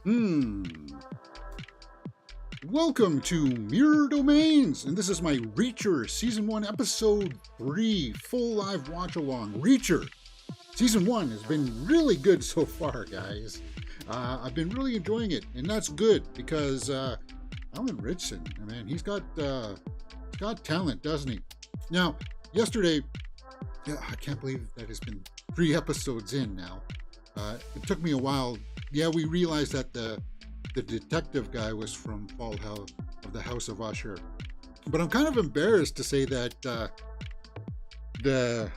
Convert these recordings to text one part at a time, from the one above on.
Hmm. Welcome to Mirror Domains, and this is my Reacher Season 1, Episode 3, full live watch along. Reacher! Season 1 has been really good so far, guys. I've been really enjoying it, and that's good because Alan Ritchson, man, he's got talent, doesn't he? Now, yesterday, I can't believe that it's been 3 episodes in now. It took me a while. Yeah, we realized that the detective guy was from Fall of the House of Usher. But I'm kind of embarrassed to say that the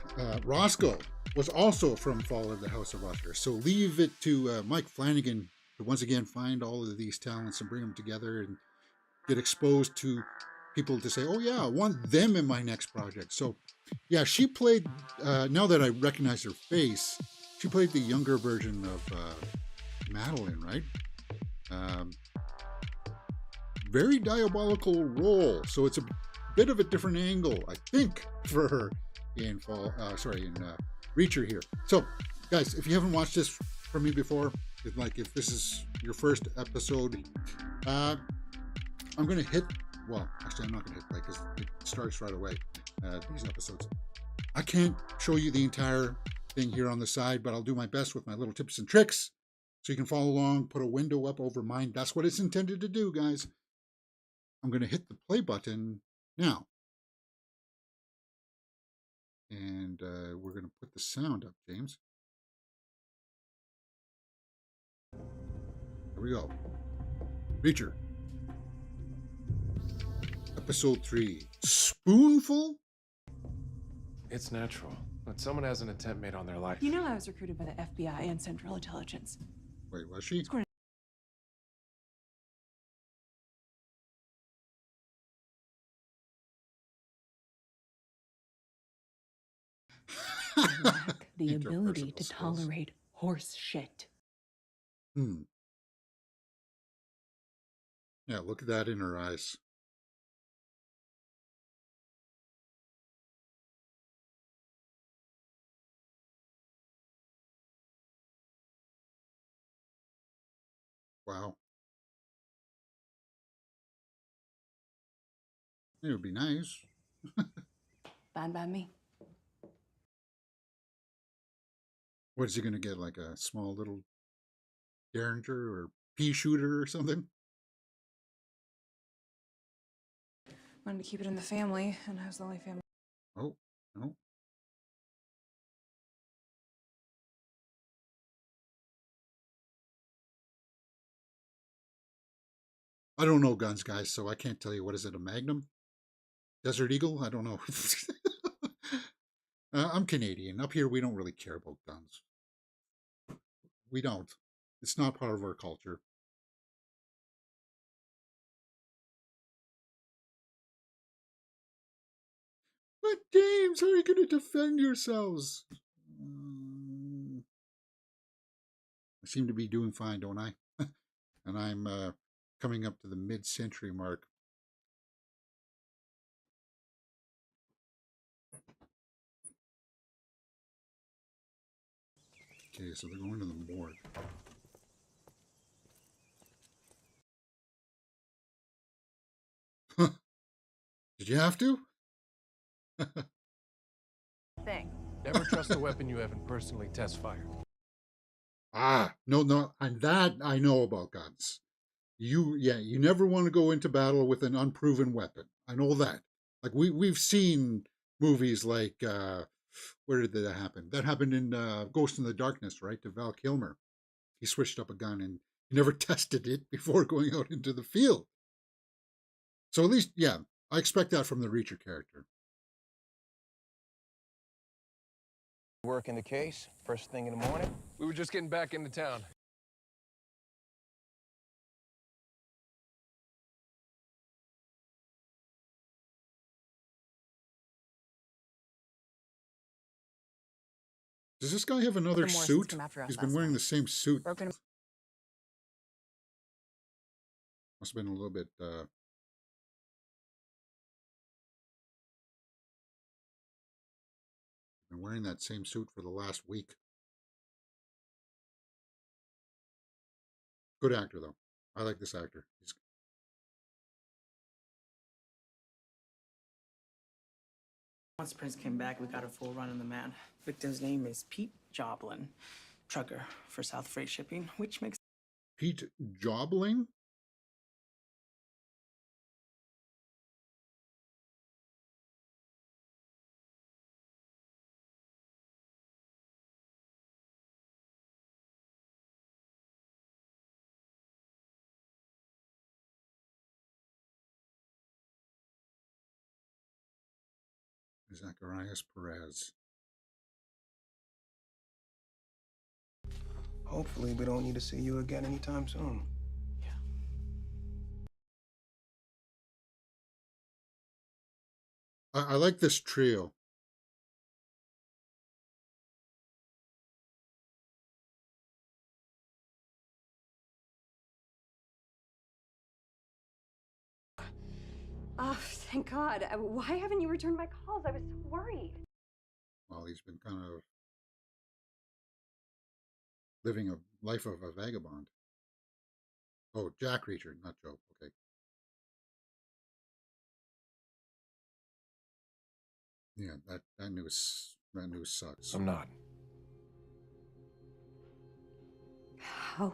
Roscoe was also from Fall of the House of Usher. So leave it to Mike Flanagan to once again find all of these talents and bring them together and get exposed to people to say, oh yeah, I want them in my next project. So yeah, she played, now that I recognize her face, she played the younger version of Madeline, right? Um, Very diabolical role. So it's a bit of a different angle, I think, for her in Reacher here. So, guys, if you haven't watched this from me before, if this is your first episode, I'm gonna hit. Well, actually, I'm not gonna hit play because it starts right away. These episodes. I can't show you the entire thing here on the side, but I'll do my best with my little tips and tricks so you can follow along. Put a window up over mine. That's what it's intended to do, guys. I'm going to hit the play button now. And we're going to put the sound up, James. Here we go. Reacher. Episode 3. Spoonful? It's natural, but someone has an attempt made on their life. You know I was recruited by the FBI and Central Intelligence. Wait, was she? I lack the ability to tolerate horse shit. Yeah, look at that in her eyes. Wow. It would be nice. Fine by me. What is he going to get? Like a small little derringer or pea shooter or something? Wanted to keep it in the family, and I was the only family. Oh, no. I don't know guns, guys, so I can't tell you. What is it, a Magnum? Desert Eagle? I don't know. I'm Canadian. Up here, we don't really care about guns. We don't. It's not part of our culture. But James, how are you going to defend yourselves? I seem to be doing fine, don't I? And I'm coming up to the mid-century mark. Okay, so they're going to the morgue. Did you have to? Thing. Never trust a weapon you haven't personally test fired. No, and that I know about guns. You never want to go into battle with an unproven weapon. I know that. Like we've seen movies like where did that happen? That happened in Ghost in the Darkness, right? To Val Kilmer. He switched up a gun and he never tested it before going out into the field. So at least, yeah, I expect that from the Reacher character. Working the case first thing in the morning. We were just getting back into town. Does this guy have another The Morrisons suit? came after us He's been last wearing night. the same suit. Broken. Must have been a little bit. Been wearing that same suit for the last week. Good actor, though. I like this actor. Once Prince came back, we got a full run on the man. Victim's name is Pete Joblin, trucker for South Freight Shipping, which makes Pete Jobling? Zacharias Perez. Hopefully, we don't need to see you again anytime soon. I like this trio. Oh, thank God. Why haven't you returned my calls? I was so worried. Well, he's been kind of living a life of a vagabond. Oh, Jack Reacher, not Joe. Okay. Yeah, that news sucks. I'm not. How?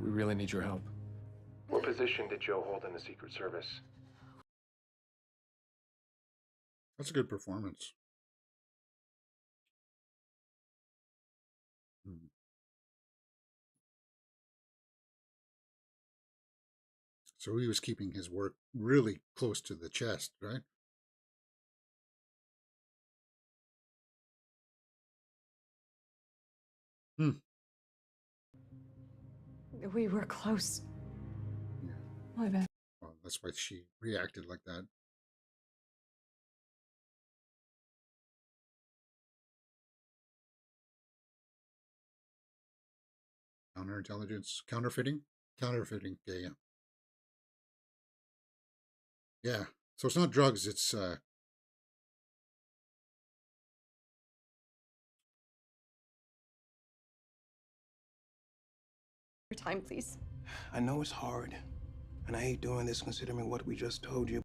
We really need your help. What position did Joe hold in the Secret Service? That's a good performance. Hmm. So he was keeping his work really close to the chest, right? Hmm. We were close. Yeah. My bad. Well, that's why she reacted like that. Counterintelligence, counterfeiting. Yeah, yeah, yeah. So it's not drugs. It's Your time, please. I know it's hard, and I hate doing this considering what we just told you.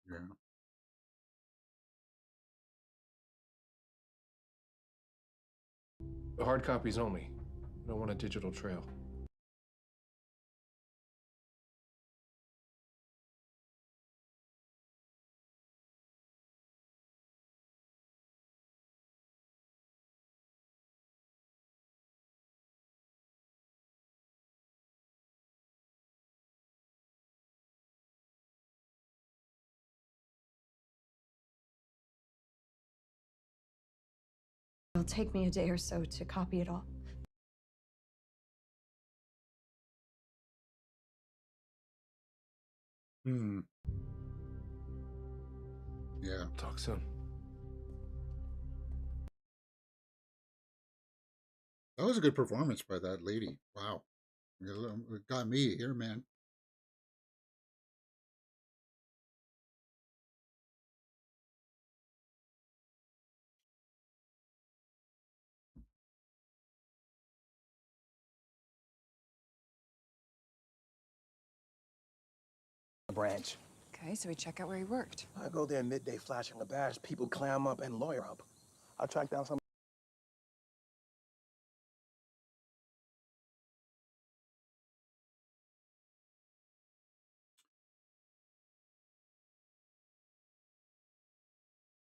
yeah. The hard copies only. We don't want a digital trail. It'll take me a day or so to copy it all. Hmm. Yeah. Talk soon. That was a good performance by that lady. Wow. It got me here, man. Branch. Okay, so we check out where he worked. I go there midday flashing a badge, people clam up and lawyer up. I track down some.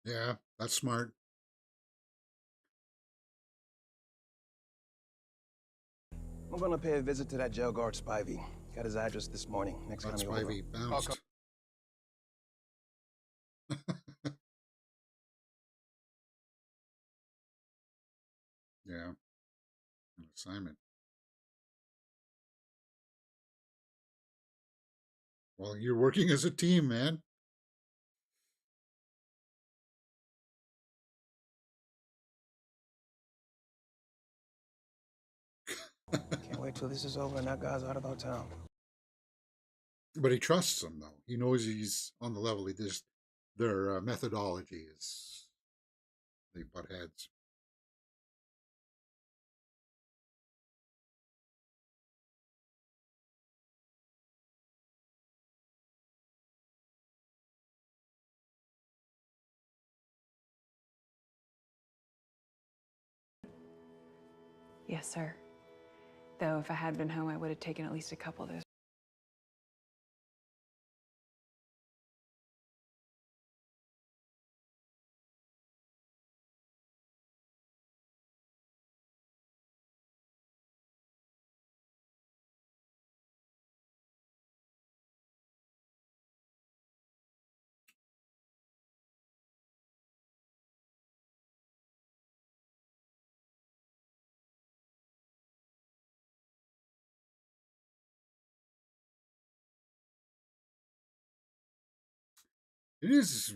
Yeah, that's smart. I'm gonna pay a visit to that jail guard Spivey. Got his address this morning. Next That's time you're over. Spivey bounced. Yeah, an assignment. Well, you're working as a team, man. Can't wait till this is over and that guy's out of our town. But he trusts them, though. He knows he's on the level. He just their methodology is they butt heads. Yes, sir. Though if I had been home, I would have taken at least a couple of those. It is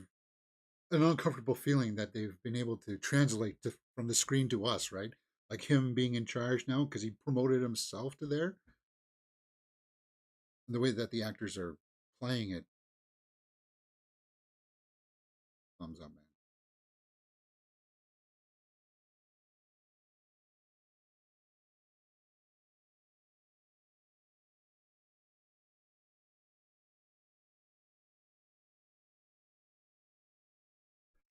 an uncomfortable feeling that they've been able to translate from the screen to us, right? Like him being in charge now because he promoted himself to there. And the way that the actors are playing it, thumbs up, man.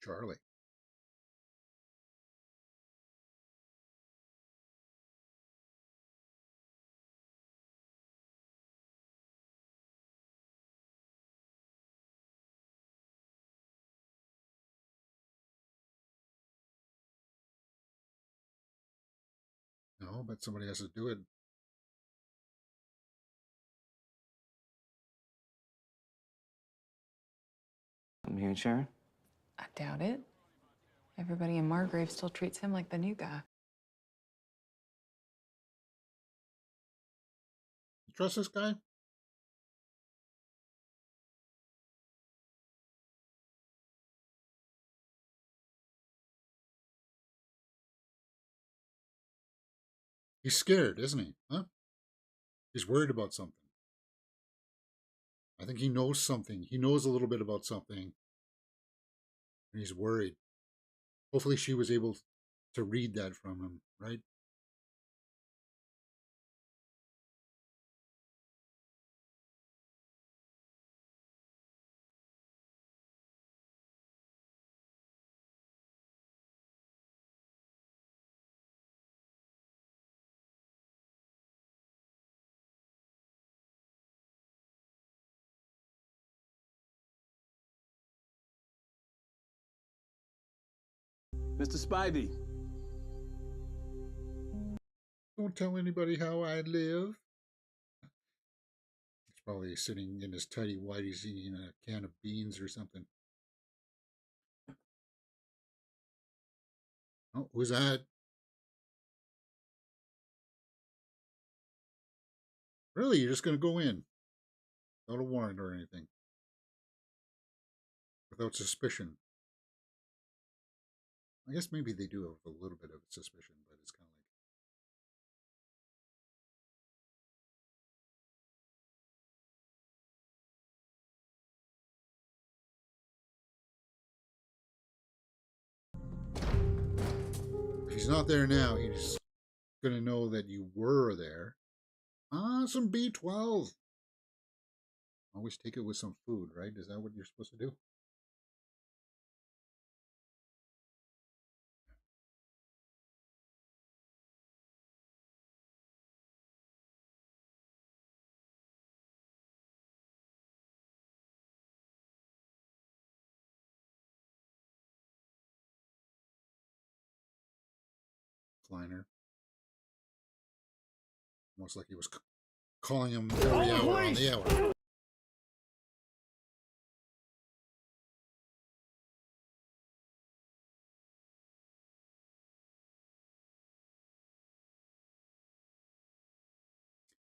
Charlie. No, but somebody has to do it. I'm here, Sharon. I doubt it. Everybody in Margrave still treats him like the new guy. You trust this guy? He's scared, isn't he? Huh? He's worried about something. I think he knows something. He knows a little bit about something. And he's worried. Hopefully she was able to read that from him, right? Mr. Spivey. Don't tell anybody how I live. He's probably sitting in his tidy whities eating a can of beans or something. Oh, who's that? Really? You're just going to go in without a warrant or anything? Without suspicion? I guess maybe they do have a little bit of suspicion, but it's kind of like. If he's not there now, he's going to know that you were there. Ah, some B12. Always take it with some food, right? Is that what you're supposed to do? Kleiner. Almost like he was calling him every hour on the hour.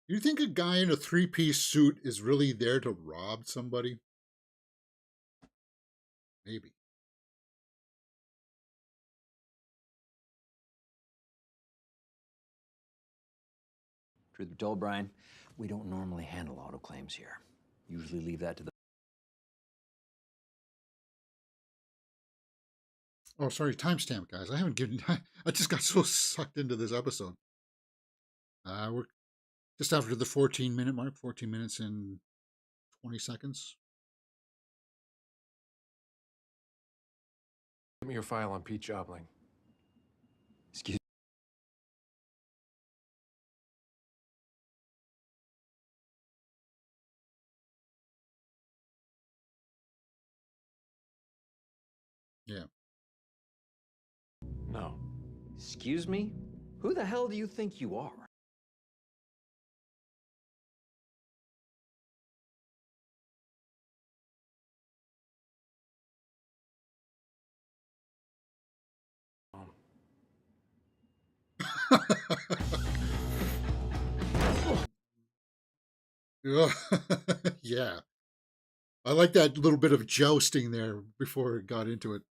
Do you think a guy in a three-piece suit is really there to rob somebody? Maybe. Truth be told, Brian, we don't normally handle auto claims here. Usually leave that to the... Oh, sorry, timestamp, guys. I haven't given... I just got so sucked into this episode. We're just after the 14-minute mark. 14 minutes and 20 seconds. Give me your file on Pete Jobling. Excuse Yeah. No. Excuse me? Who the hell do you think you are? Yeah. I like that little bit of jousting there before it got into it.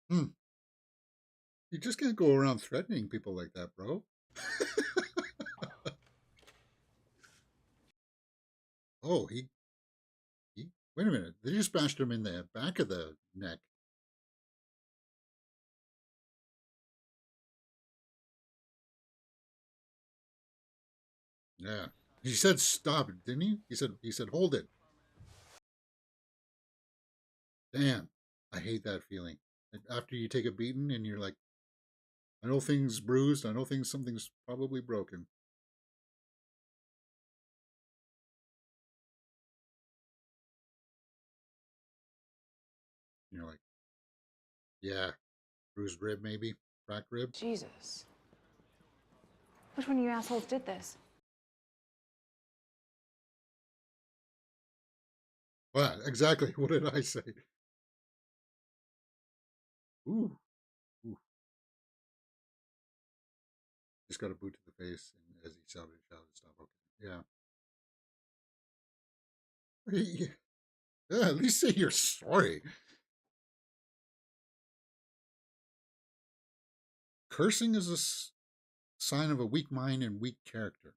Hmm. You just can't go around threatening people like that, bro. Oh, he... Wait a minute. They just bashed him in the back of the neck. Yeah. He said stop, didn't he? He said hold it. Damn. I hate that feeling. After you take a beating and you're like, I know things bruised, I know something's probably broken. And you're like, yeah, bruised rib maybe, cracked rib. Jesus. Which one of you assholes did this? Well, exactly. What did I say? Ooh. Ooh. Just got a boot to the face, and as he shouted, stuff. Okay. Yeah. Yeah, at least say you're sorry. Cursing is a sign of a weak mind and weak character.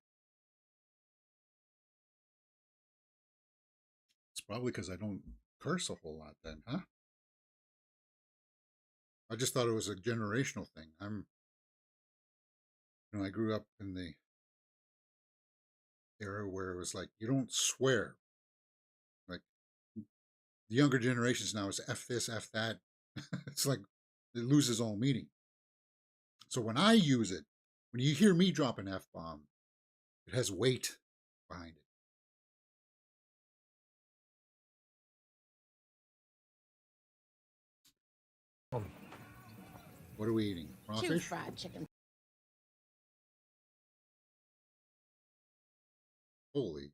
It's probably because I don't curse a whole lot then, huh? I just thought it was a generational thing. I grew up in the era where it was like, you don't swear. Like, the younger generations now is F this, F that. It's like, it loses all meaning. So when I use it, when you hear me drop an F-bomb, it has weight behind it. What are we eating? Raw fish? fried chicken. Holy.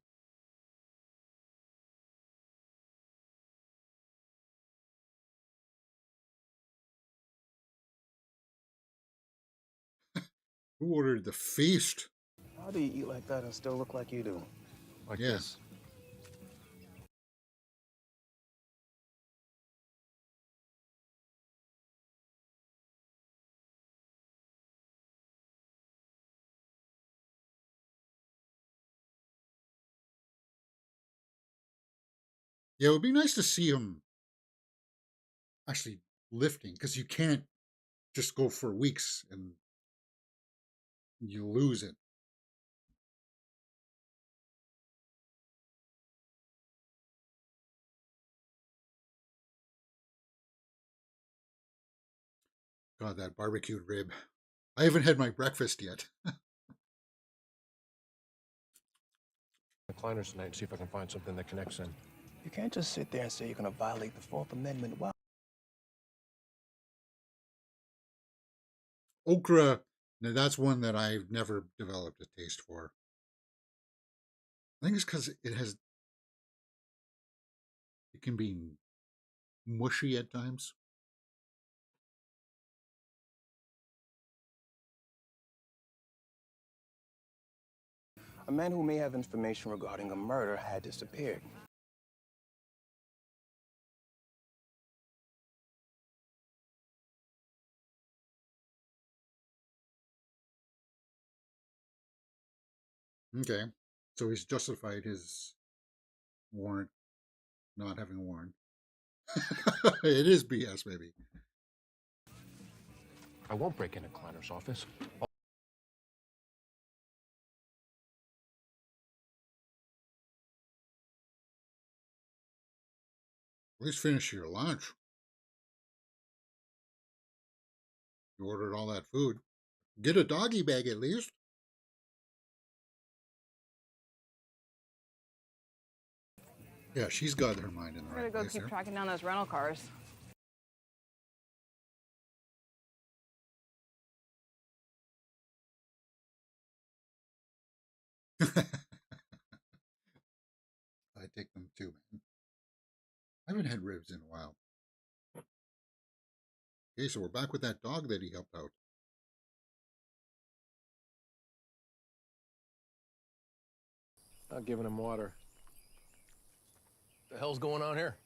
Who ordered the feast? How do you eat like that and still look like you do? Like Yeah. this. Yeah, it would be nice to see him actually lifting, because you can't just go for weeks and you lose it. God, that barbecued rib. I haven't had my breakfast yet. Recliners tonight and see if I can find something that connects in. You can't just sit there and say you're gonna violate the Fourth Amendment. Wow. Okra, now that's one that I've never developed a taste for. I think it's because it can be mushy at times. A man who may have information regarding a murder had disappeared. Okay, so he's justified his warrant not having a warrant. It is BS, maybe. I won't break into Kleiner's office. At least finish your lunch. You ordered all that food. Get a doggy bag at least. Yeah, she's got her mind in the I'm right gonna go place keep there. tracking down those rental cars. I take them too, man. I haven't had ribs in a while. Okay, so we're back with that dog that he helped out. Not giving him water. The hell's going on here?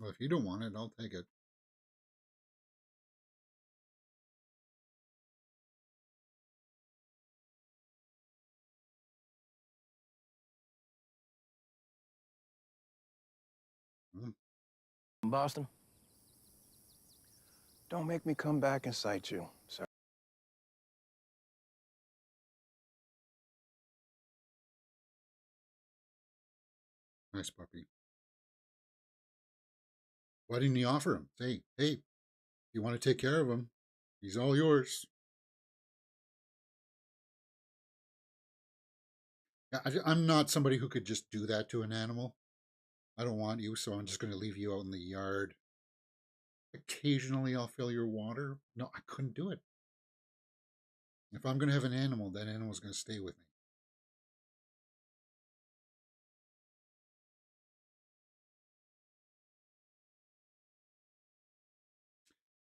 Well, if you don't want it, I'll take it. Boston? Don't make me come back and cite you, sir. Nice puppy. Why didn't you offer him? Say, hey, if you want to take care of him, he's all yours. Yeah, I'm not somebody who could just do that to an animal. I don't want you, so I'm just going to leave you out in the yard. Occasionally, I'll fill your water. No, I couldn't do it. If I'm going to have an animal, that animal's going to stay with me.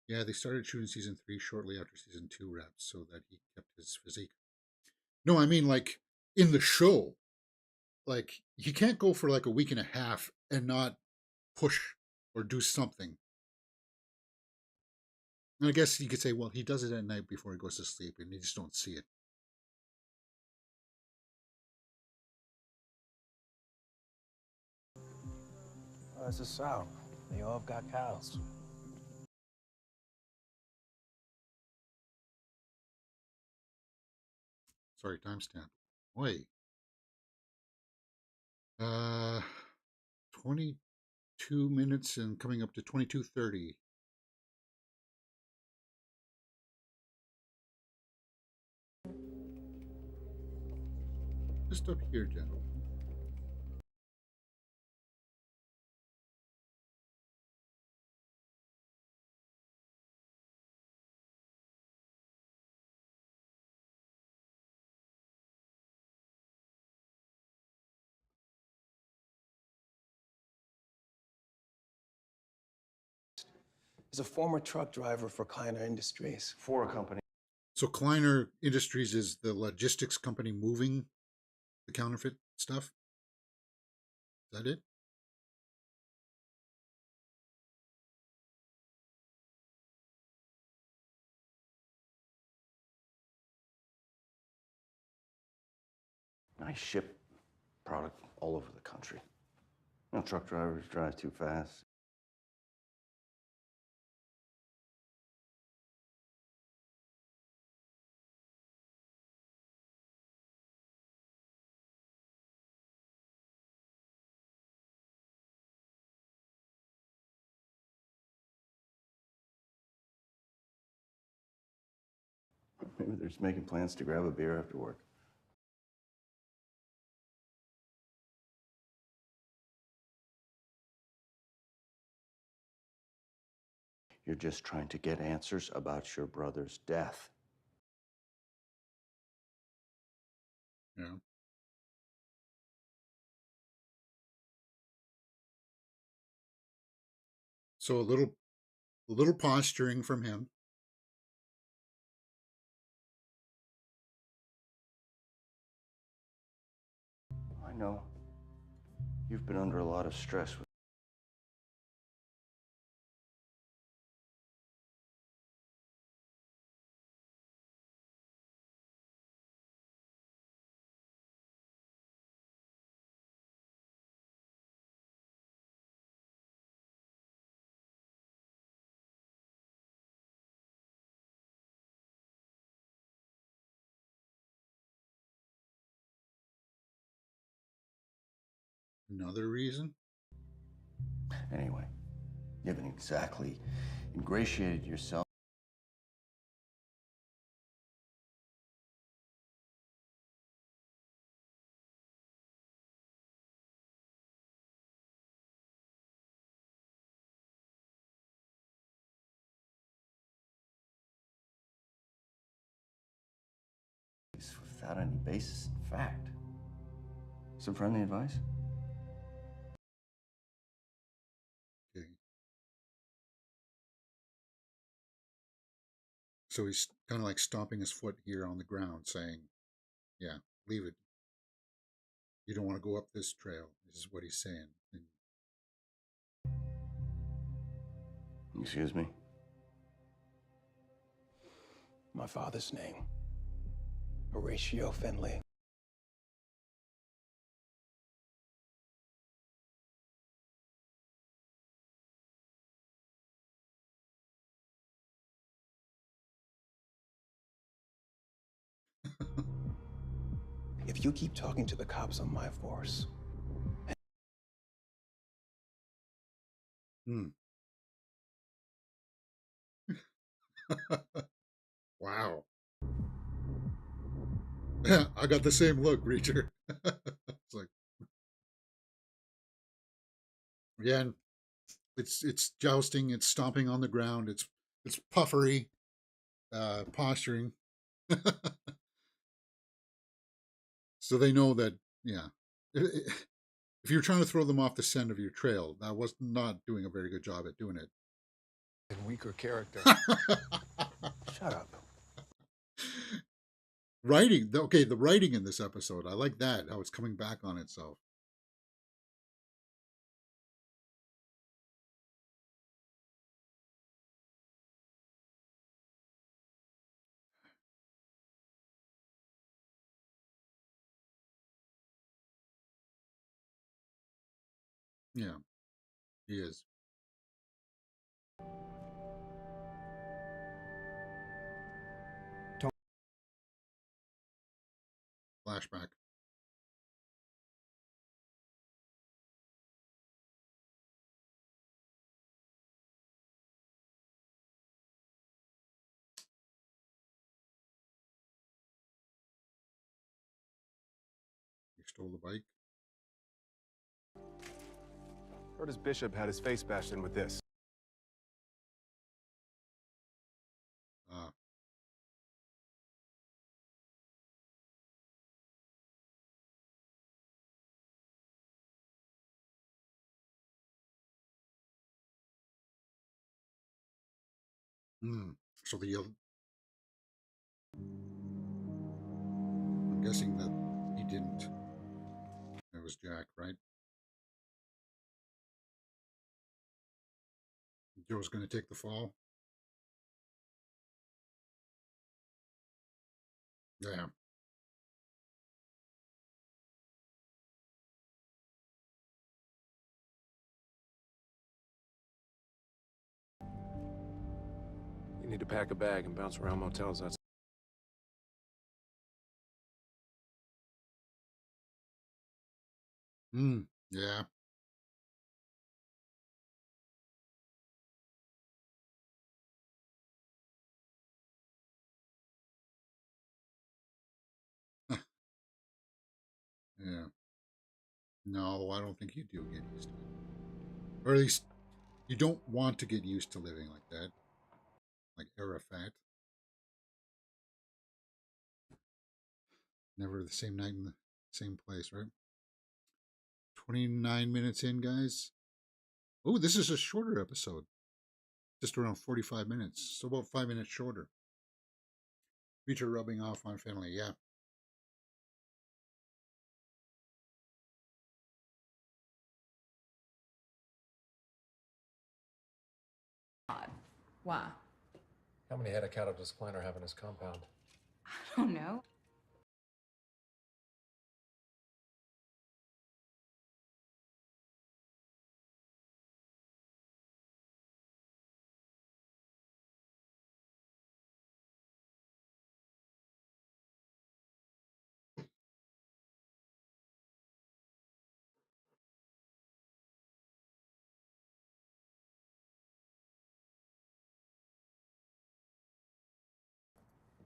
Yeah, they started shooting season 3 shortly after season 2 wrapped so that he kept his physique. No, I mean, like, in the show, like, you can't go for like a week and a half and not push or do something. And I guess you could say, well, he does it at night before he goes to sleep and you just don't see it. It's the South. They all got cows. Sorry, timestamp. Wait. 22 minutes and coming up to 22:30. Just up here, gentlemen. He's a former truck driver for Kleiner Industries. For a company. So Kleiner Industries is the logistics company moving the counterfeit stuff? Is that it? I ship product all over the country. You know, truck drivers drive too fast. Maybe they're just making plans to grab a beer after work. You're just trying to get answers about your brother's death. Yeah. So a little posturing from him. I know. You've been under a lot of stress with Another reason? Anyway, you haven't exactly ingratiated yourself. Without any basis in fact. Some friendly advice? Okay. So he's kind of like stomping his foot here on the ground, saying, yeah, leave it. You don't want to go up this trail, is what he's saying. And Excuse me? My father's name, Horatio Finley. If you keep talking to the cops on my force, wow. I got the same look, Reacher. It's like, again, it's jousting, it's stomping on the ground, it's puffery, posturing. So they know that, yeah. If you're trying to throw them off the scent of your trail, that was not doing a very good job at doing it. And weaker character. shut up. Writing, okay, the writing in this episode, I like that, how it's coming back on itself. Yeah, he is. Flashback. He stole the bike. Curtis Bishop had his face bashed in with this. Ah. So I'm guessing that he didn't. It was Jack, right? Joe's going to take the fall. Yeah. You need to pack a bag and bounce around motels outside. Yeah. Yeah. No, I don't think you do get used to it. Or at least you don't want to get used to living like that. Like Arafat. Never the same night in the same place, right? 29 minutes in, guys. Oh, this is a shorter episode. Just around 45 minutes. So about 5 minutes shorter. Reacher rubbing off on Finley, yeah. Why? How many head of cattle does Kleiner have in his compound? I don't know.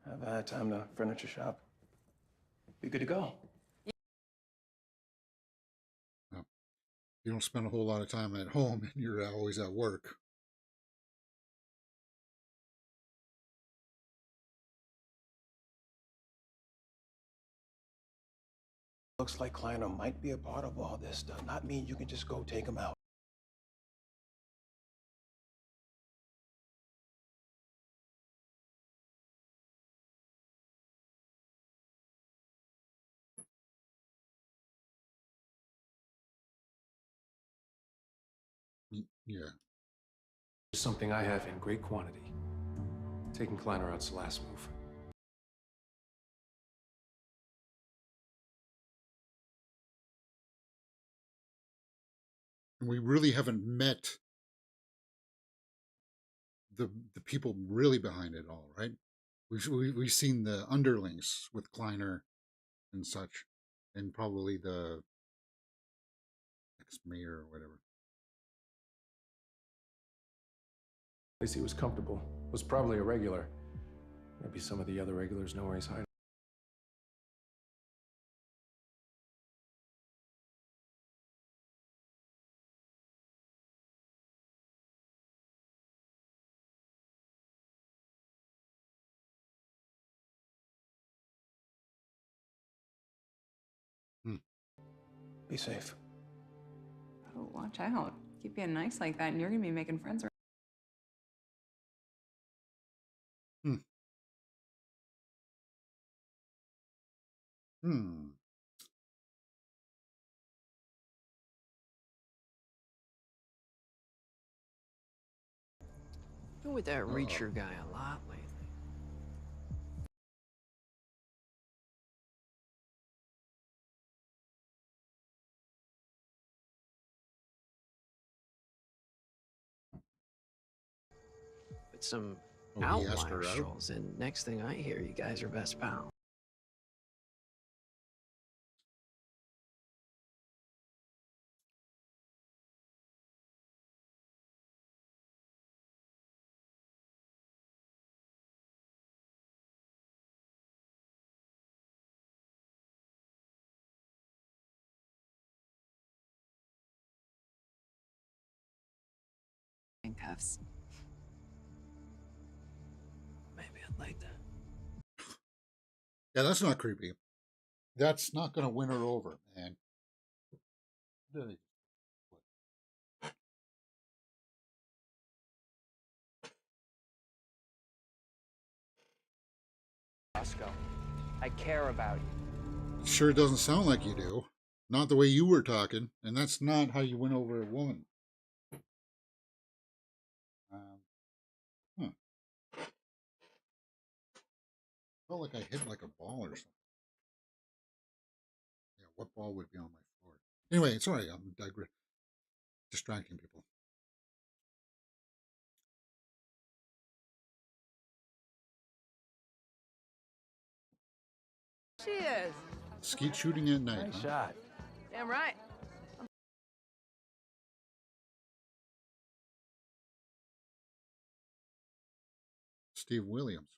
I've had time to furniture shop. Be good to go. No. You don't spend a whole lot of time at home and you're always at work. Looks like Kleiner might be a part of all this. Does not mean you can just go take him out. Yeah. It's something I have in great quantity. Taking Kleiner out's the last move. And we really haven't met the people really behind it all, right? We've seen the underlings with Kleiner and such, and probably the ex-mayor or whatever. At least he was comfortable. Was probably a regular. Maybe some of the other regulars know where he's hiding. Be safe. Oh, watch out. Keep being nice like that, and you're gonna be making friends. Hmm. Hmm. Been with that Reacher guy a lot lately. With some Oh, he asked outlier her out? strolls, and next thing I hear, you guys are best pals. Handcuffs. Maybe I'd like that. Yeah, that's not creepy. That's not going to win her over, man. Roscoe, I care about you. Sure doesn't sound like you do. Not the way you were talking, and that's not how you win over a woman. Huh. Felt like I hit like a ball or something. Yeah, what ball would be on my floor? Anyway, sorry, I'm distracting people. She is. Skeet shooting at night, Nice huh? shot. Damn right. Steve Williams.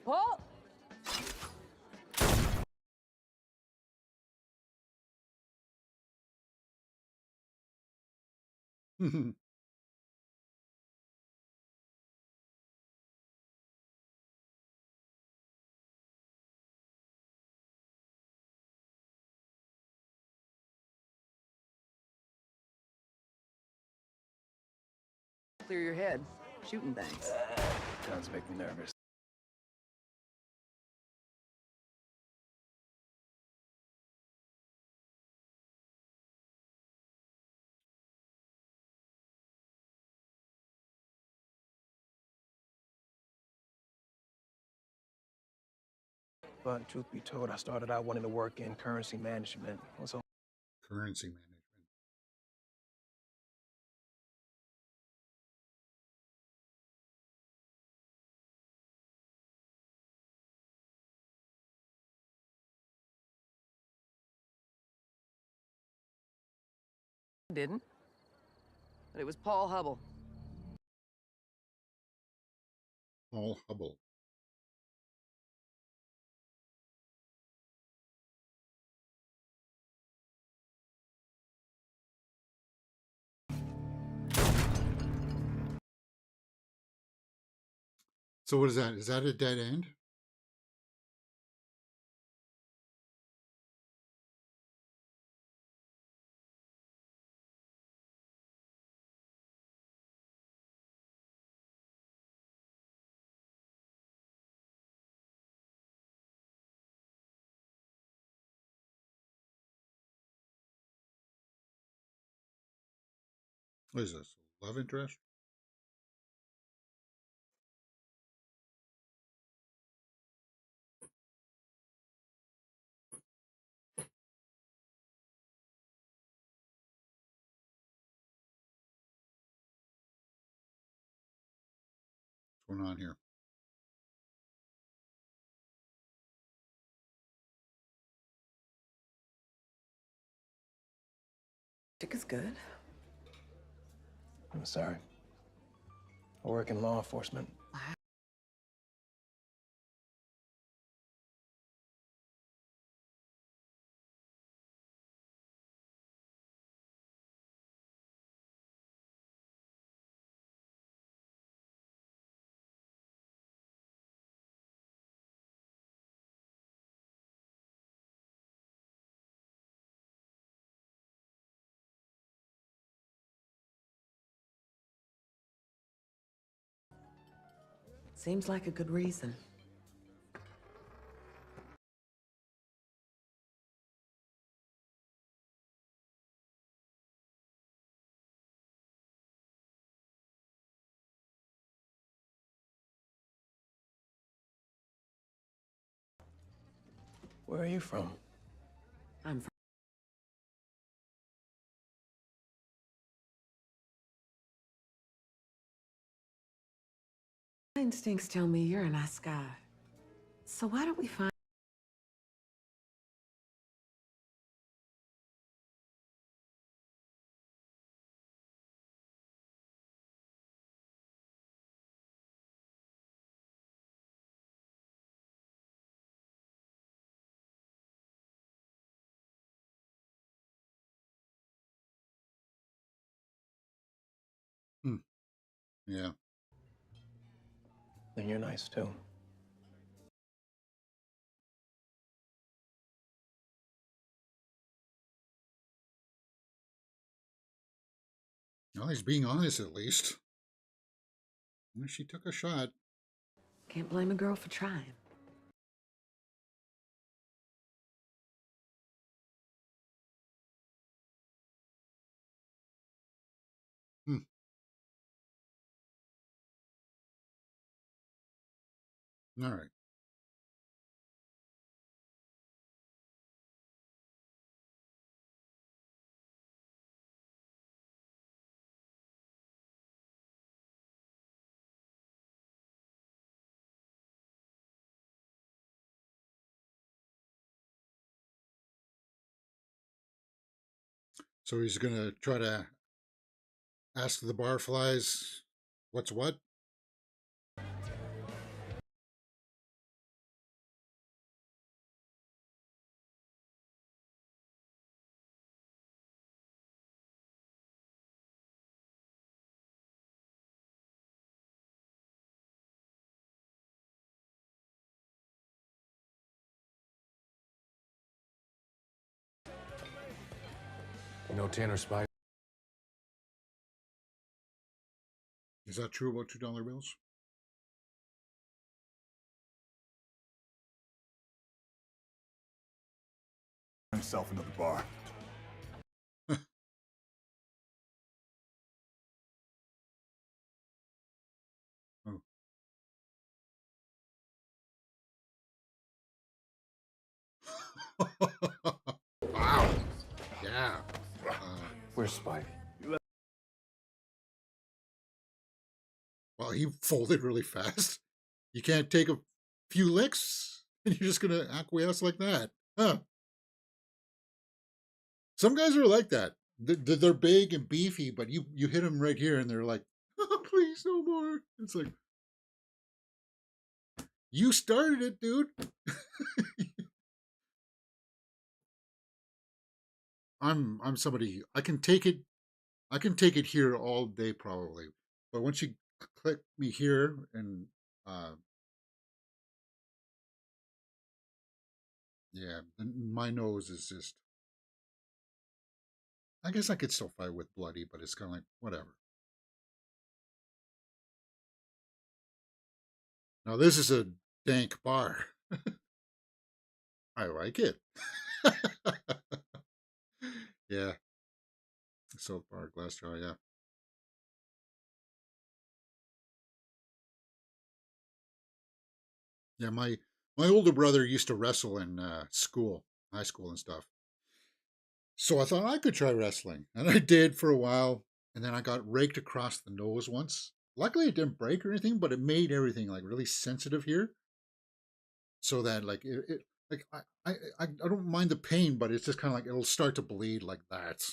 Paul! Clear your head. Shooting things. Guns make me nervous. But truth be told, I started out wanting to work in currency management. So Currency management. Didn't. But it was Paul Hubble. Paul Hubble. So what is that? Is that a dead end? What is this? Love interest? What's going on here? Dick is good. I'm sorry. I work in law enforcement. Seems like a good reason. Where are you from? I'm from. My instincts tell me you're a nice guy. So why don't we find... Yeah. Then you're nice too. Well, he's being honest at least. Well, she took a shot. Can't blame a girl for trying. Hmm. All right. So he's going to try to ask the barflies what's what? You know Tanner Spivey? Is that true about $2 bills? Himself into the bar. Oh. Wow. Yeah. Where's Spivey? Well, he folded really fast. You can't take a few licks and you're just going to acquiesce like that. Huh. Some guys are like that. They're big and beefy, but you hit them right here and they're like, oh, please, no more. It's like, you started it, dude. I'm somebody, I can take it here all day probably. But once you click me here and yeah, my nose is just, I guess I could still fight with bloody, but it's kind of like whatever. Now this is a dank bar. I like it. Yeah. So far, glass jar, yeah. Yeah, my older brother used to wrestle in school, high school and stuff. So I thought I could try wrestling, and I did for a while, and then I got raked across the nose once. Luckily, it didn't break or anything, but it made everything like really sensitive here, so that like it like I don't mind the pain, but it's just kind of like it'll start to bleed like that.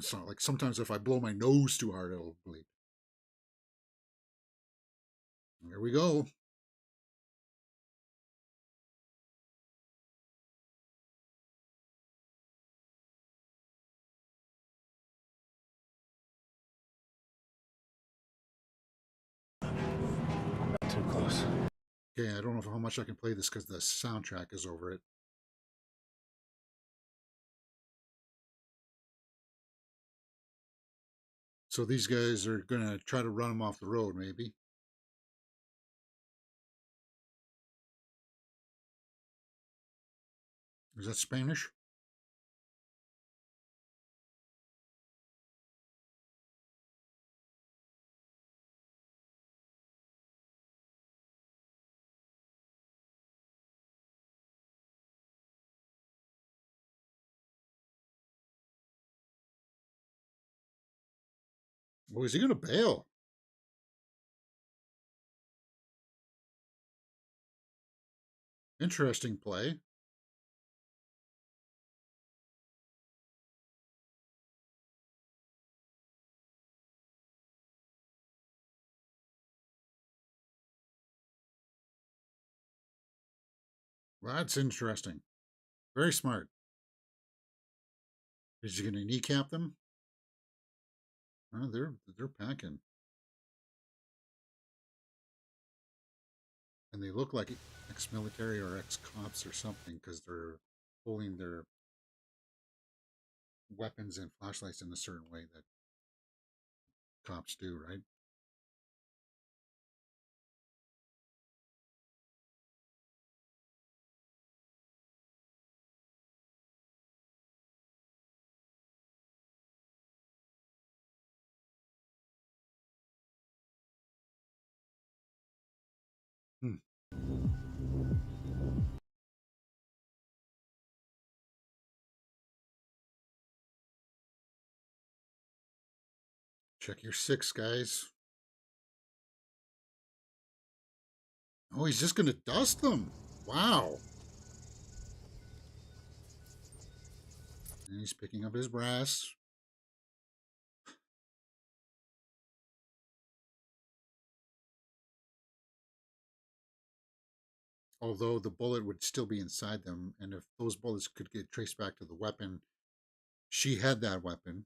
So like sometimes if I blow my nose too hard, it'll bleed. Here we go. Not too close. Okay, I don't know how much I can play this because the soundtrack is over it. So these guys are going to try to run him off the road, maybe. Is that Spanish? Well, is he going to bail? Interesting play. That's interesting. Very smart. Is he going to kneecap them? Oh, they're packing, and they look like ex-military or ex-cops or something because they're holding their weapons and flashlights in a certain way that cops do, right? Hmm. Check your six, guys. Oh, he's just going to dust them. Wow. And he's picking up his brass. Although the bullet would still be inside them, and if those bullets could get traced back to the weapon, she had that weapon.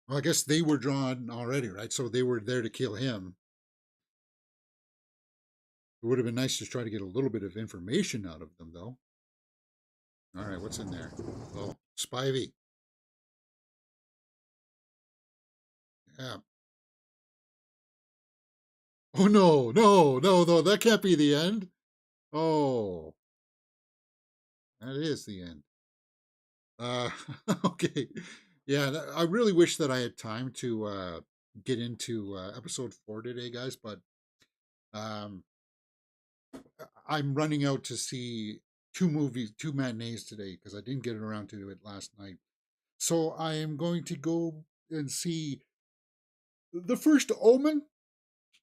Well, I guess they were drawn already, right? So they were there to kill him. It would have been nice to try to get a little bit of information out of them, though. All right, what's in there? Oh, Spivey. Yeah. Oh, no, no, no, no, that can't be the end. Oh, that is the end. Okay. Yeah, I really wish that I had time to get into episode 4 today, guys, but um, I'm running out to see 2 matinees today because I didn't get around to it last night. So I am going to go and see the first Omen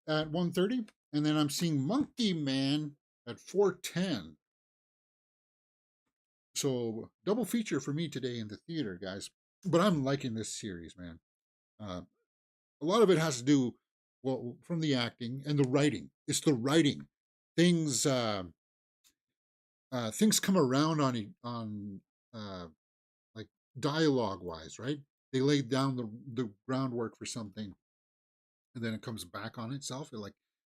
at 1:30, and then I'm seeing Monkey Man at 4:10. So double feature for me today in the theater, guys. But I'm liking this series, man. Uh, a lot of it has to do, well, from the acting and the writing. It's the writing. Things things come around on uh, like dialogue wise, right? They laid down the groundwork for something, and then it comes back on itself.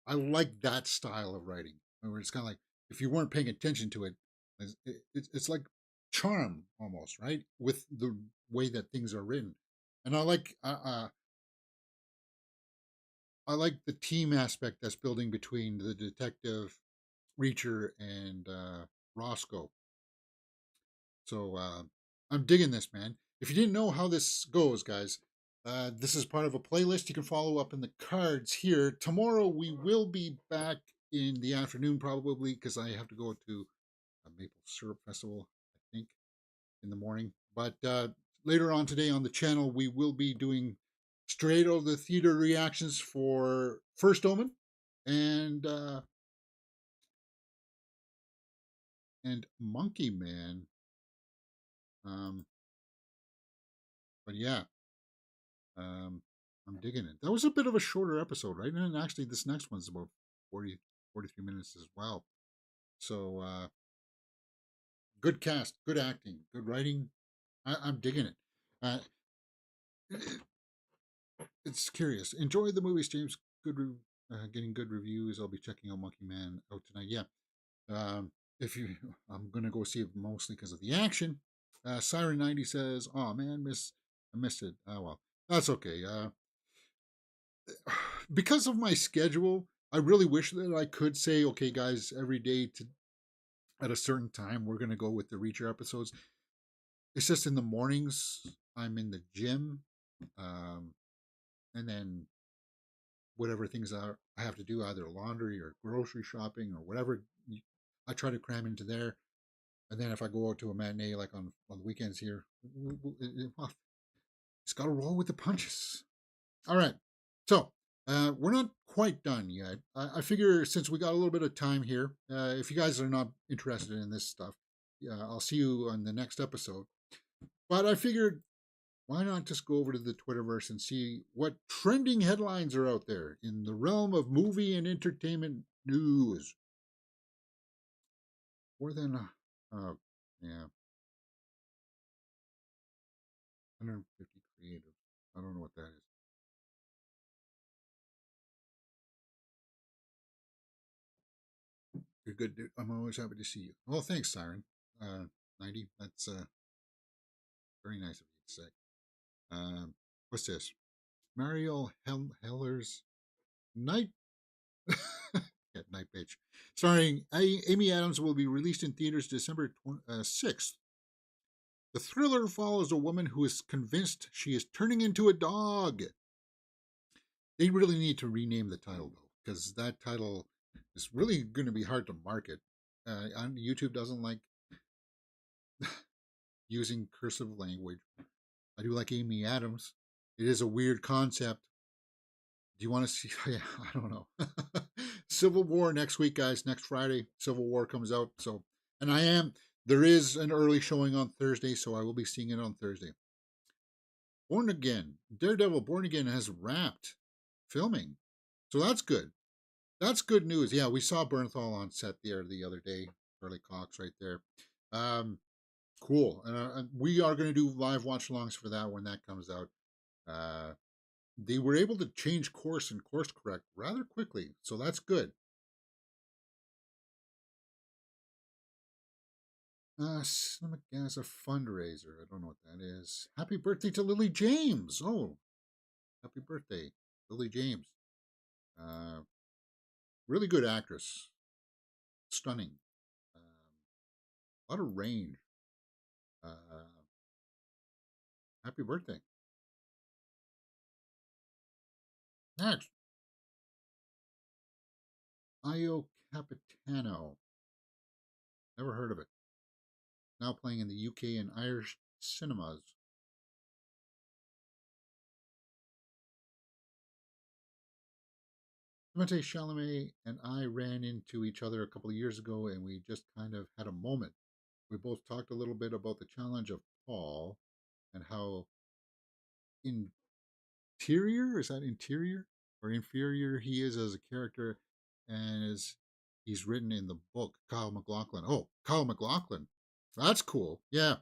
I like that style of writing, where it's kind of like if you weren't paying attention to it, it's like charm almost, right? With the way that things are written, and I like the team aspect that's building between the detective Reacher and Roscoe. So I'm digging this, man. If you didn't know how this goes, guys, this is part of a playlist. You can follow up in the cards here. Tomorrow we will be back in the afternoon, probably, because I have to go to a maple syrup festival, I think, in the morning. But later on today on the channel, we will be doing straight out of the theater reactions for First Omen and Monkey Man. But yeah, I'm digging it. That was a bit of a shorter episode, right? And actually, this next one's about 43 minutes as well. So, good cast, good acting, good writing. I'm digging it. Uh, it's curious. Enjoy the movie streams. Getting good reviews. I'll be checking out Monkey Man out tonight. Yeah. If you, I'm gonna go see it mostly because of the action. Siren 90 says, "Oh man, I missed it. Oh well, that's okay. Because of my schedule, I really wish that I could say, okay, guys, every day at a certain time, we're gonna go with the Reacher episodes. It's just in the mornings, I'm in the gym, um, and then whatever things I have to do, either laundry or grocery shopping or whatever, I try to cram into there. And then if I go out to a matinee like on the weekends here, well, it's got to roll with the punches. All right. So we're not quite done yet. I figure since we got a little bit of time here, if you guys are not interested in this stuff, I'll see you on the next episode. But I figured, why not just go over to the Twitterverse and see what trending headlines are out there in the realm of movie and entertainment news? More than, yeah, 150 creative. I don't know what that is. You're good, dude. I'm always happy to see you. Well, thanks, Siren. 90. That's very nice of you to say. What's this? Mariel Heller's Night. Yeah, Night Bitch. Starring Amy Adams, will be released in theaters December 6th. The thriller follows a woman who is convinced she is turning into a dog. They really need to rename the title, though, because that title is really going to be hard to market. YouTube doesn't like using cursive language. I do like Amy Adams. It is a weird concept. Do you want to see? Yeah, I don't know. Civil War next week, guys. Next Friday, Civil War comes out. So, and there is an early showing on Thursday, so I will be seeing it on Thursday. Born Again, Daredevil Born Again has wrapped filming. So that's good. That's good news. Yeah, we saw Bernthal on set there the other day. Charlie Cox right there. Cool. And we are going to do live watch-alongs for that when that comes out. They were able to change course and course correct rather quickly, so that's good. Cinema Gas, a fundraiser. I don't know what that is. Happy birthday to Lily James. Oh, happy birthday, Lily James. Really good actress. Stunning. A lot of range. Happy birthday. Next, Io Capitano. Never heard of it. Now playing in the UK and Irish cinemas. Timothée Chalamet and I ran into each other a couple of years ago, and we just kind of had a moment. We both talked a little bit about the challenge of Paul and how interior, is that interior or inferior he is as a character, and as he's written in the book. Kyle MacLachlan. Oh, Kyle MacLachlan. That's cool. Yeah.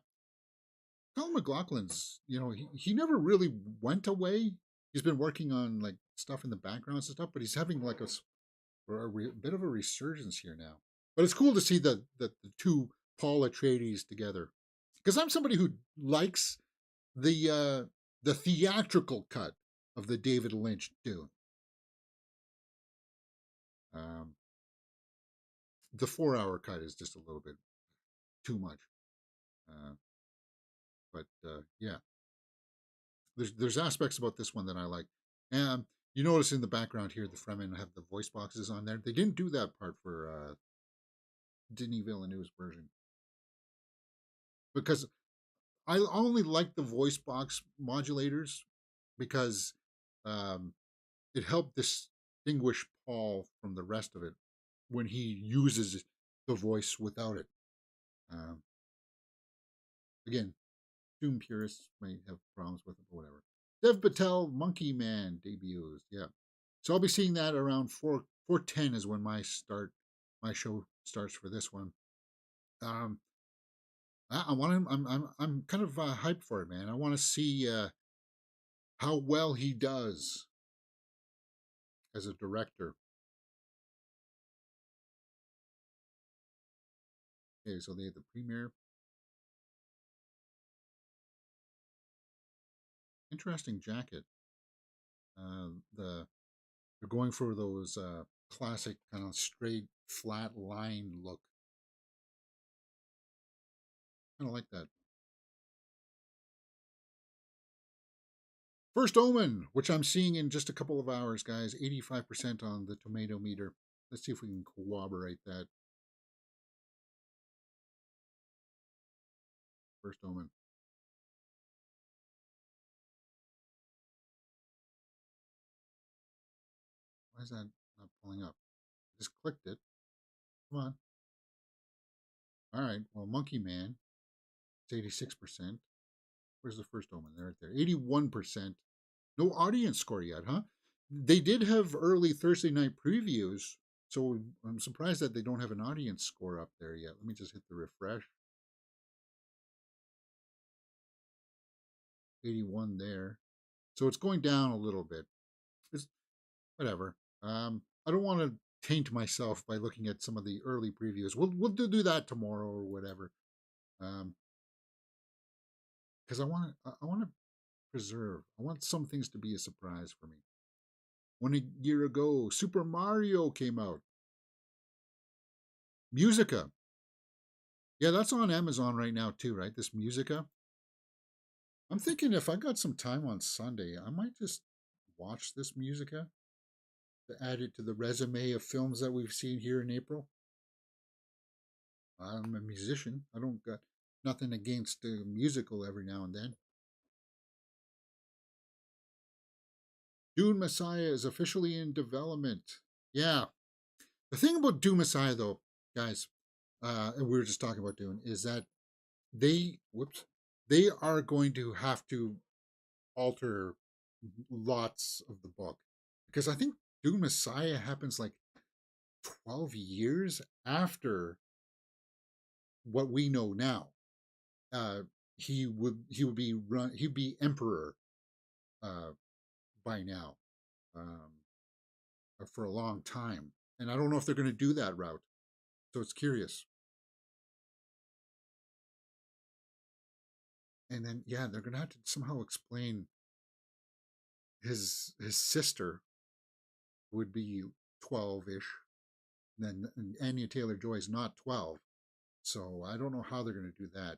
Kyle MacLachlan's, he never really went away. He's been working on like stuff in the backgrounds and stuff, but he's having like a bit of a resurgence here now. But it's cool to see the two Paul Atreides together, because I'm somebody who likes the theatrical cut of the David Lynch Dune. The 4-hour cut is just a little bit too much. But yeah, there's aspects about this one that I like. And you notice in the background here, the Fremen have the voice boxes on there. They didn't do that part for Denis Villeneuve's version, because I only like the voice box modulators because it helped distinguish Paul from the rest of it when he uses the voice without it. Again, Doom purists may have problems with it, but whatever. Dev Patel, Monkey Man debuts. Yeah, so I'll be seeing that around 4:10 is when my show starts for this one. I want him. I'm kind of hyped for it, man. I want to see how well he does as a director. Okay, so they had the premiere. Interesting jacket. They're going for those classic kind of straight, flat line look. Kind of like that. First Omen, which I'm seeing in just a couple of hours, guys. 85% on the tomato meter. Let's see if we can corroborate that. First Omen. Why is that not pulling up? I just clicked it. Come on. All right. Well, Monkey Man, it's 86%. Where's the First Omen? They're right there. 81%. No audience score yet, huh? They did have early Thursday night previews, so I'm surprised that they don't have an audience score up there yet. Let me just hit the refresh. 81 there. So it's going down a little bit. It's whatever. I don't want to taint myself by looking at some of the early previews. We'll do that tomorrow or whatever. Because I want to preserve. I want some things to be a surprise for me. 1 year ago, Super Mario came out. Musica. Yeah, that's on Amazon right now too, right? This Musica. I'm thinking if I got some time on Sunday, I might just watch this Musica to add it to the resume of films that we've seen here in April. I'm a musician. I don't got nothing against a musical every now and then. Dune Messiah is officially in development. Yeah. The thing about Dune Messiah, though, guys, and we were just talking about Dune, is that they are going to have to alter lots of the book, because I think Dune Messiah happens like 12 years after what we know now. He would be emperor by now, for a long time, and I don't know if they're going to do that route. So it's curious. And then, yeah, they're going to have to somehow explain his sister would be 12-ish. Then Anya Taylor-Joy is not 12. So I don't know how they're going to do that.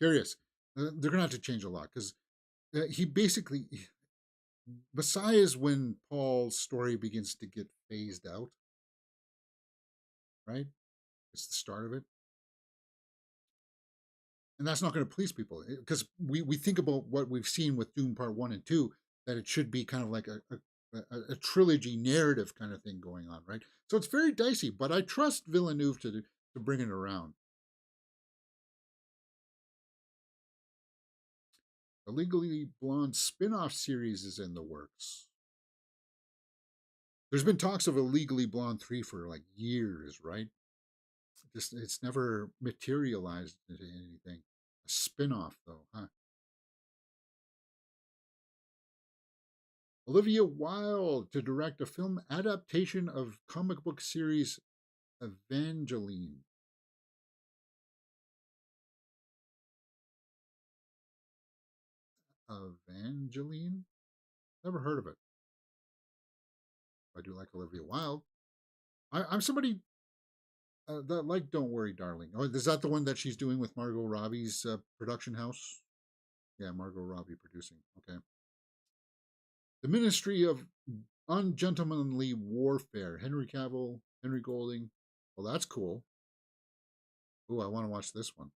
Curious. They're going to have to change a lot because he basically, Messiah is when Paul's story begins to get phased out, right? It's the start of it. And that's not going to please people because we think about what we've seen with Doom Part 1 and 2, that it should be kind of like a trilogy narrative kind of thing going on, right? So it's very dicey, but I trust Villeneuve to bring it around. The Legally Blonde spin-off series is in the works. There's been talks of a Legally Blonde 3 for like years, right? Just it's never materialized into anything. A spin-off though, huh? Olivia Wilde to direct a film adaptation of comic book series Evangeline. Evangeline? Never heard of it. I do like Olivia Wilde. I'm somebody that like Don't Worry, Darling. Oh, is that the one that she's doing with Margot Robbie's production house? Yeah, Margot Robbie producing. Okay. The Ministry of Ungentlemanly Warfare. Henry Cavill, Henry Golding. Well, that's cool. Ooh, I want to watch this one.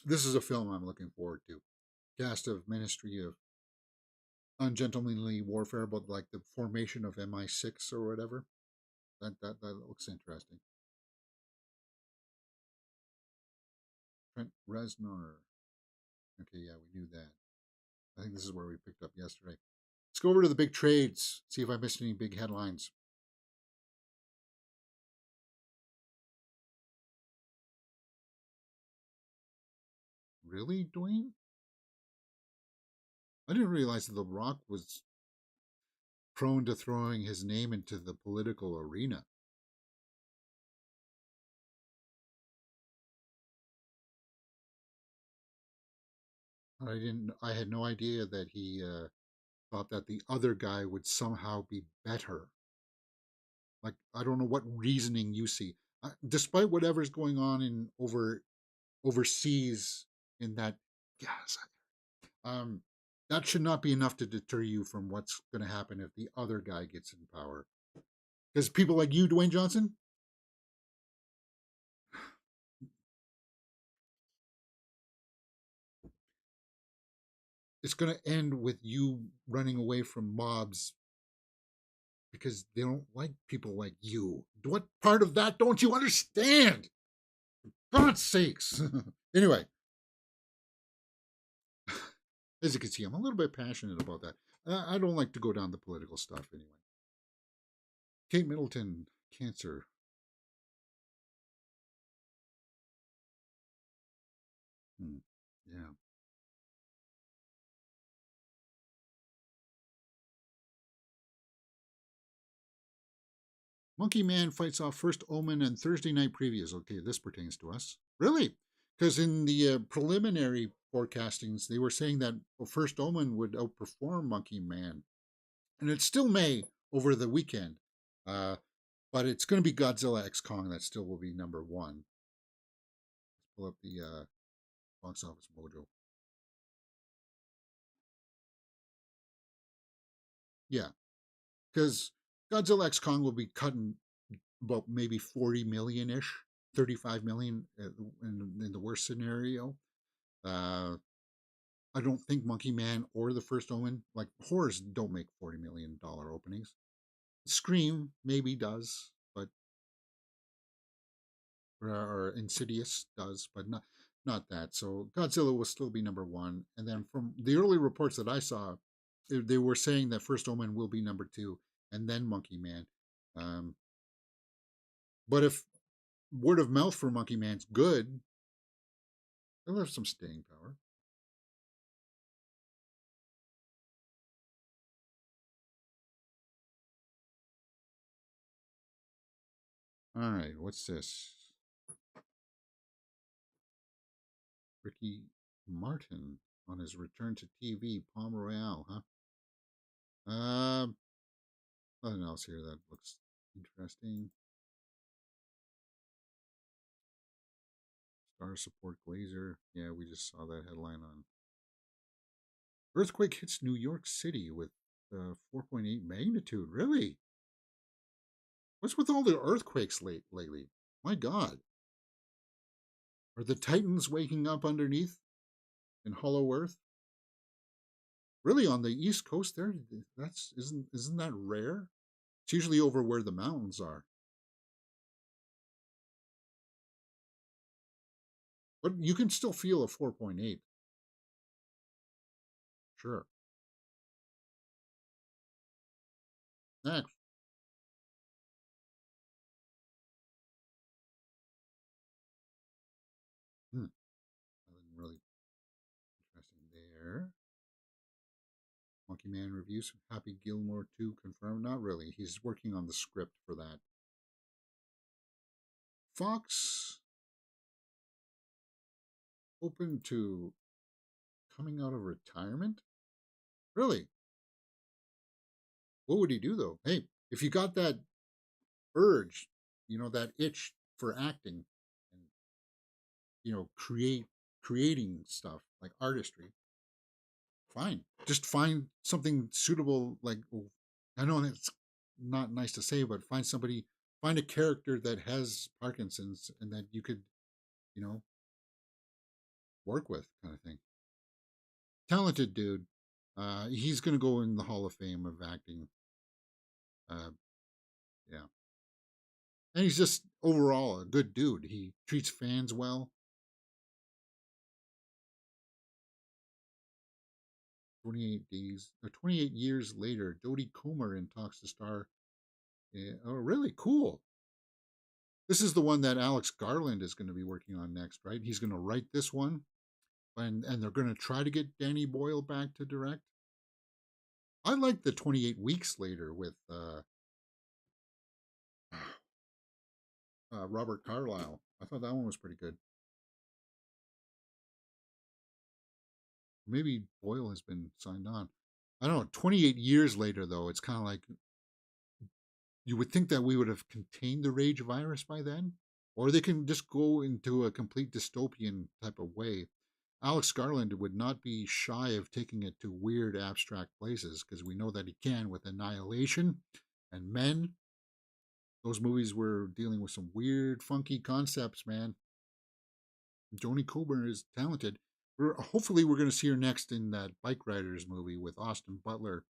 This is a film I'm looking forward to. Cast of Ministry of Ungentlemanly Warfare, about like the formation of MI6 or whatever. That looks interesting. Trent Reznor. Okay, yeah, we knew that. I think this is where we picked up yesterday. Let's go over to the big trades, see if I missed any big headlines. Really, Dwayne? I didn't realize that The Rock was prone to throwing his name into the political arena. I had no idea that he thought that the other guy would somehow be better. Like, I don't know what reasoning you see. Despite whatever's going on in overseas in that, yes, that should not be enough to deter you from what's going to happen if the other guy gets in power. Because people like you, Dwayne Johnson, it's going to end with you running away from mobs because they don't like people like you. What part of that don't you understand? For God's sakes. Anyway, as you can see, I'm a little bit passionate about that. I don't like to go down the political stuff anyway. Kate Middleton, cancer. Yeah. Monkey Man fights off First Omen and Thursday night previews. Okay, this pertains to us. Really? Because in the preliminary forecastings, they were saying that First Omen would outperform Monkey Man. And it still may over the weekend. But it's going to be Godzilla X Kong that still will be number one. Let's pull up the box office mojo. Yeah, because Godzilla X Kong will be cutting about maybe 40 million-ish, 35 million in the worst scenario. I don't think Monkey Man or The First Omen, like horrors don't make $40 million openings. Scream maybe does, but or Insidious does, but not that. So Godzilla will still be number one. And then from the early reports that I saw, they were saying that First Omen will be number two, and then Monkey Man. But if word of mouth for Monkey Man's good, they'll have some staying power. All right, what's this? Ricky Martin on his return to TV, Palm Royale, huh? Nothing else here that looks interesting. Star support Glazer. Yeah, we just saw that headline on. Earthquake hits New York City with 4.8 magnitude. Really? What's with all the earthquakes lately? My God. Are the Titans waking up underneath in Hollow Earth? Really, on the East Coast there, that's isn't that rare? It's usually over where the mountains are. But you can still feel a 4.8. Sure. Next. Nothing really interesting there. Monkey Man reviews. Happy Gilmore 2 confirmed. Not really. He's working on the script for that. Fox open to coming out of retirement? Really? What would he do though? Hey, if you got that urge, that itch for acting and creating stuff like artistry, fine. Just find something suitable. Like, I know it's not nice to say, but find a character that has Parkinson's and that you could, work with, kind of thing. Talented dude. He's gonna go in the Hall of Fame of acting. Yeah. And he's just overall a good dude. He treats fans well. 28 years later, Jodie Comer in talks to star. Oh, really cool. This is the one that Alex Garland is going to be working on next, right? He's going to write this one, and they're going to try to get Danny Boyle back to direct. I like the 28 Weeks Later with Robert Carlyle. I thought that one was pretty good. Maybe Boyle has been signed on. I don't know. 28 years later, though, it's kind of like you would think that we would have contained the rage virus by then, or they can just go into a complete dystopian type of way. Alex Garland would not be shy of taking it to weird, abstract places because we know that he can with Annihilation and Men. Those movies were dealing with some weird, funky concepts, man. Jodie Comer is talented. Hopefully we're going to see her next in that Bike Riders movie with Austin Butler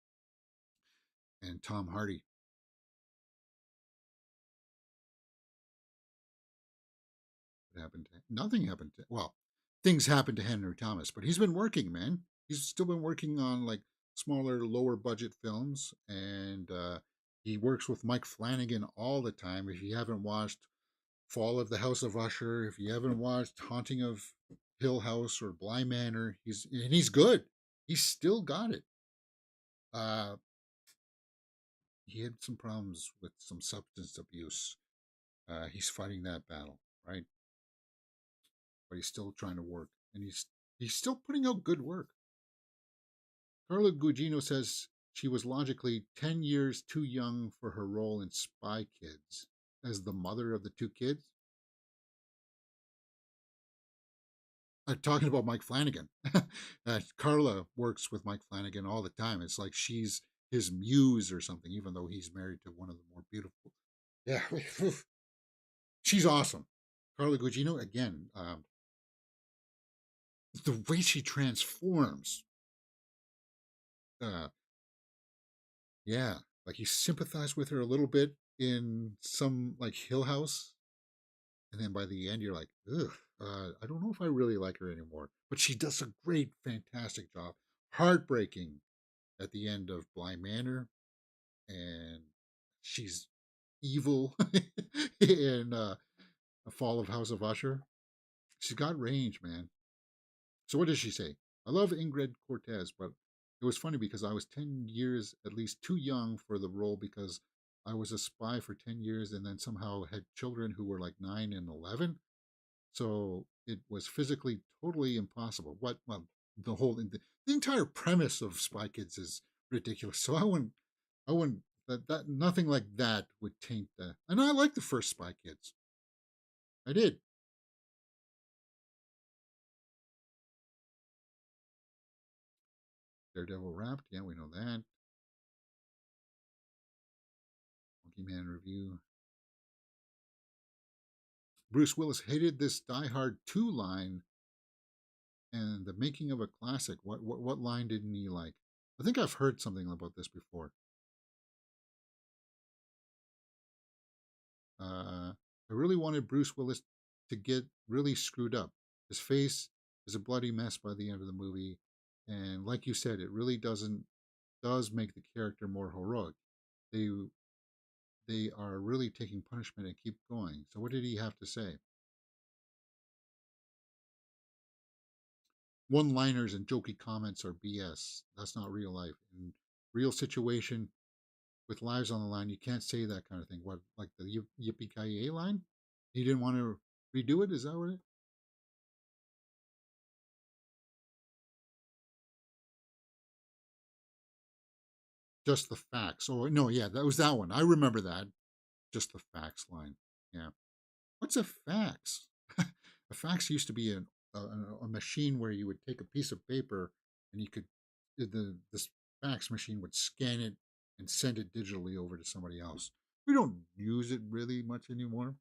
and Tom Hardy. What happened to nothing happened to things happened to Henry Thomas, but he's been working, man. He's still been working on like smaller, lower budget films, and he works with Mike Flanagan all the time. If you haven't watched Fall of the House of Usher, if you haven't watched Haunting of Hill House or Bly Manor, he's good. He's still got it. He had some problems with some substance abuse. He's fighting that battle, right? But he's still trying to work, and he's still putting out good work. Carla Gugino says she was logically 10 years too young for her role in Spy Kids as the mother of the two kids. Talking about Mike Flanagan. Carla works with Mike Flanagan all the time. It's like she's his muse or something, even though he's married to one of the more beautiful. Yeah, she's awesome. Carla Gugino, again, the way she transforms. Yeah, like you sympathize with her a little bit in some like Hill House, and then by the end you're like, ugh, I don't know if I really like her anymore. But she does a great, fantastic job. Heartbreaking at the end of Bly Manor, and she's evil in A Fall of House of Usher. She's got range, man. So what does she say? I love Ingrid Cortez, but it was funny because I was 10 years at least too young for the role because I was a spy for 10 years and then somehow had children who were like 9 and 11. So it was physically totally impossible. Well, the entire premise of Spy Kids is ridiculous. So I wouldn't that nothing like that would taint the. And I like the first Spy Kids. I did. Daredevil Wrapped, yeah, we know that. Monkey Man review. Bruce Willis hated this Die Hard 2 line and the making of a classic. What line didn't he like? I think I've heard something about this before. I really wanted Bruce Willis to get really screwed up. His face is a bloody mess by the end of the movie, and like you said, it really does make the character more heroic. They are really taking punishment and keep going. So what did he have to say? One-liners and jokey comments are BS. That's not real life. In real situation with lives on the line, you can't say that kind of thing. What, like the yippee-ki-yay line? He didn't want to redo it? Is that what it? Just the facts. Oh, no, yeah, that was that one. I remember that. Just the facts line. Yeah. What's a fax? A fax used to be a machine where you would take a piece of paper and you could this fax machine would scan it and send it digitally over to somebody else. We don't use it really much anymore.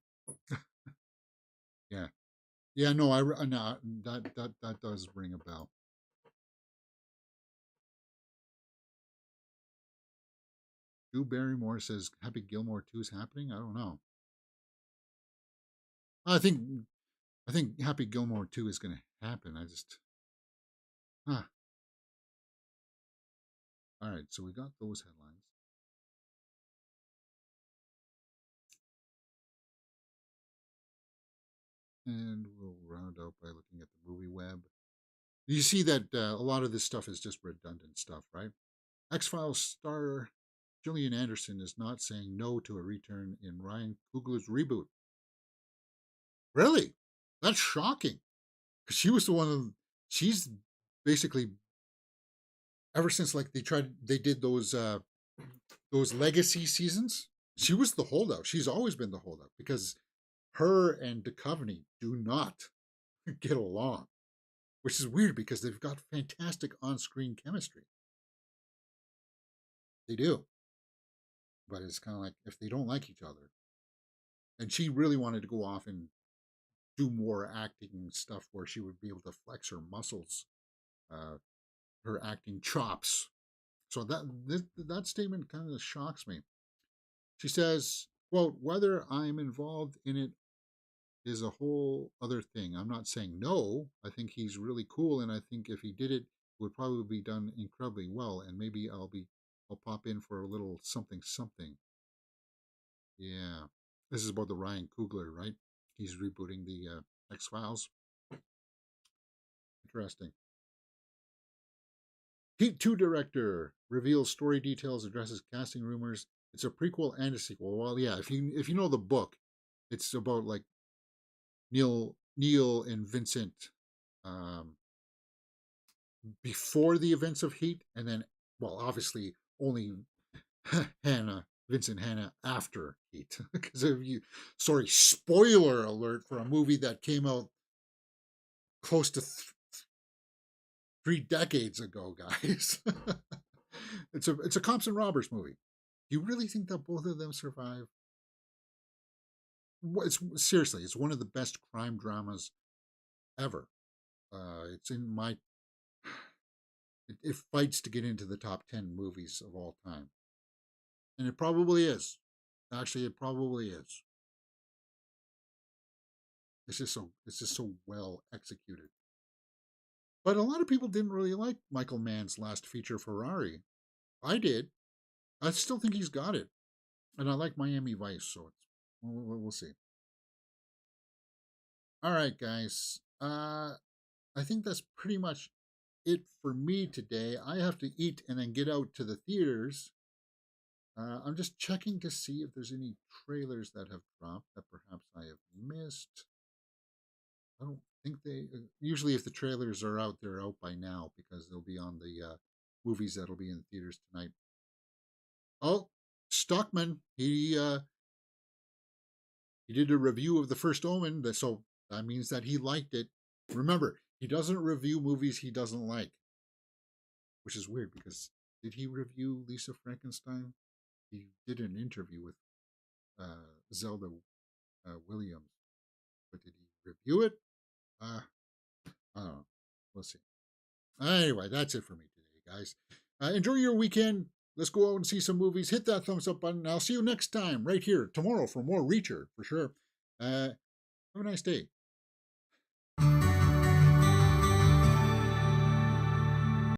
Yeah, yeah, no, no, that does ring a bell. Drew Barrymore says Happy Gilmore 2 is happening. I don't know. I think Happy Gilmore 2 is going to happen. I just, huh. All right, so we got those headlines. And we'll round out by looking at the movie web. You see that a lot of this stuff is just redundant stuff, right? X-Files star Gillian Anderson is not saying no to a return in Ryan Coogler's reboot. Really? That's shocking. Because she was the one, she's basically, ever since like they did those legacy seasons, she was the holdout. She's always been the holdout because her and Duchovny do not get along, which is weird because they've got fantastic on-screen chemistry. They do. But it's kind of like if they don't like each other. And she really wanted to go off and do more acting stuff where she would be able to flex her muscles, her acting chops. So that statement kind of shocks me. She says, quote, whether I'm involved in it is a whole other thing. I'm not saying no. I think he's really cool, and I think if he did it, it would probably be done incredibly well, and maybe I'll pop in for a little something. Yeah. This is about the Ryan Coogler, right? He's rebooting the X-Files. Interesting. Heat 2 director reveals story details, addresses casting rumors. It's a prequel and a sequel. Well, yeah, if you know the book, it's about like Neil and Vincent before the events of Heat, and then, well, obviously only Vincent Hanna after Heat. Because spoiler alert for a movie that came out close to 3 decades ago, guys. It's a cops and robbers movie. Do you really think that both of them survive? Seriously, it's one of the best crime dramas ever. It's in my. It fights to get into the top 10 movies of all time, and it probably is. Actually, it probably is. It's just so well executed. But a lot of people didn't really like Michael Mann's last feature, Ferrari. I did. I still think he's got it, and I like Miami Vice, so we'll see. All right, guys. I think that's pretty much it for me today. I have to eat and then get out to the theaters. I'm just checking to see if there's any trailers that have dropped that perhaps I have missed. I don't think they usually, if the trailers are out, they're out by now because they'll be on the movies that'll be in theaters tonight. Oh, Stockman, he did a review of The First Omen, so that means that he liked it. Remember, he doesn't review movies he doesn't like, which is weird because did he review Lisa Frankenstein? He did an interview with Zelda Williams, but did he review it? I don't know. We'll see. Anyway, that's it for me today, guys. Enjoy your weekend. Let's go out and see some movies. Hit that thumbs up button. I'll see you next time right here tomorrow for more Reacher, for sure. Have a nice day.